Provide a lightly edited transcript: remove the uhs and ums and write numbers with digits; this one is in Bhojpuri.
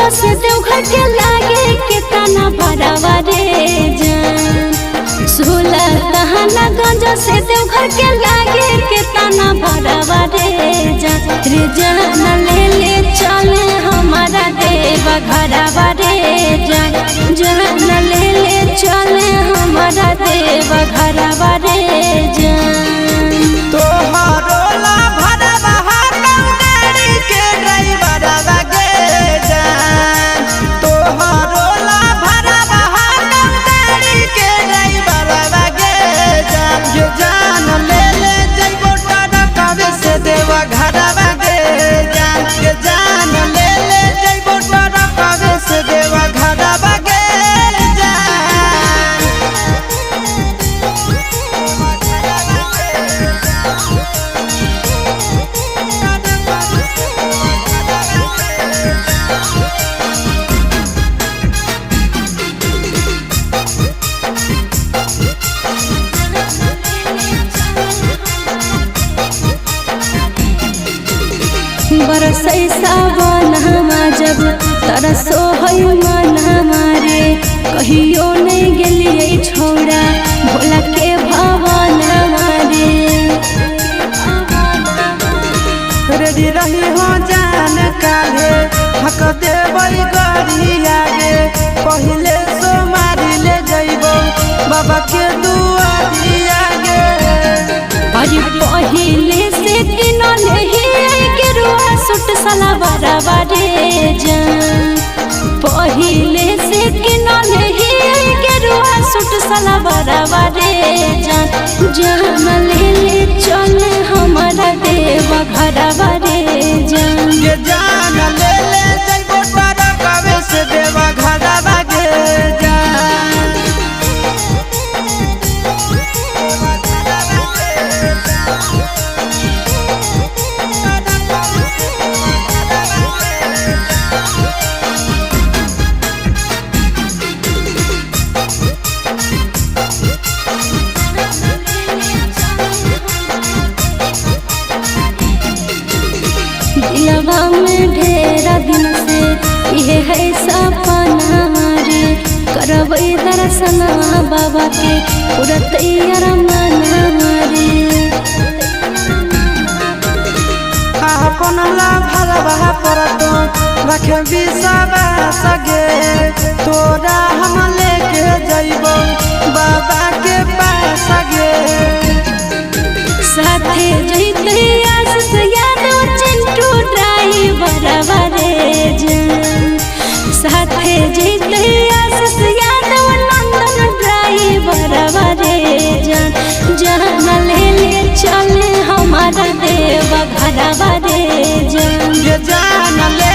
गंजा से देवघर के लागे कितना भरावा रे जान। 16 दहाना गंजा से देवघर के लागे कितना भरावा रे जान। रे जान ले ले चले हमारा देवा घरवा रे जान। जान ले ले चले हमारा देवा घरवा रे जान। तोहरो ला भरवा गाड़ी के ड्राइवरवा गे जान। तोहरो ला भरवा गाड़ी के ड्राइवरवा गे जान। ये जान ले ले जइबो टरकवे से देवा घरवा गे जान। ये जान ले ले जइबो टरकवे से देवा घरवा गे बरसै सावन हमा जब तरसो है मन हमारे। कहियो नहीं गेलिए छोड़ा भोला के भवन हमारे। रेडी रही हो जान काले हक देवई गरी आगे। पहले सो मारी ले जइबो बाबा के दुआरी आगे। अरे पहले से किनले ही गेरुआ सूट सलवारवा रे जान। पहले से किनले ही गेरुआ सूट सलवारवा रे जान। जान ले ले चले हमारा देवा घरवा रे जान। ये जान ले ले जइबो टरकवे से देवा घरवा गे जान। दिलवा में ढेरा दिन से ये है सपना रे। करबै दर्शन बाबा के पूरा तैयार मन रे। अपन ला भरवा परतो रखे बिसवा सगे। तोरा हम लेके जइबो बाबा के पास गे। साथे जइते आशीष यादव चिंटू ड्राइवरवा रे जान। साथे जइते आशीष यादव नंदन ड्राइवरवा रे जान। जान ले ले चले हमारा देवा घरवा रे जान। ये जान ले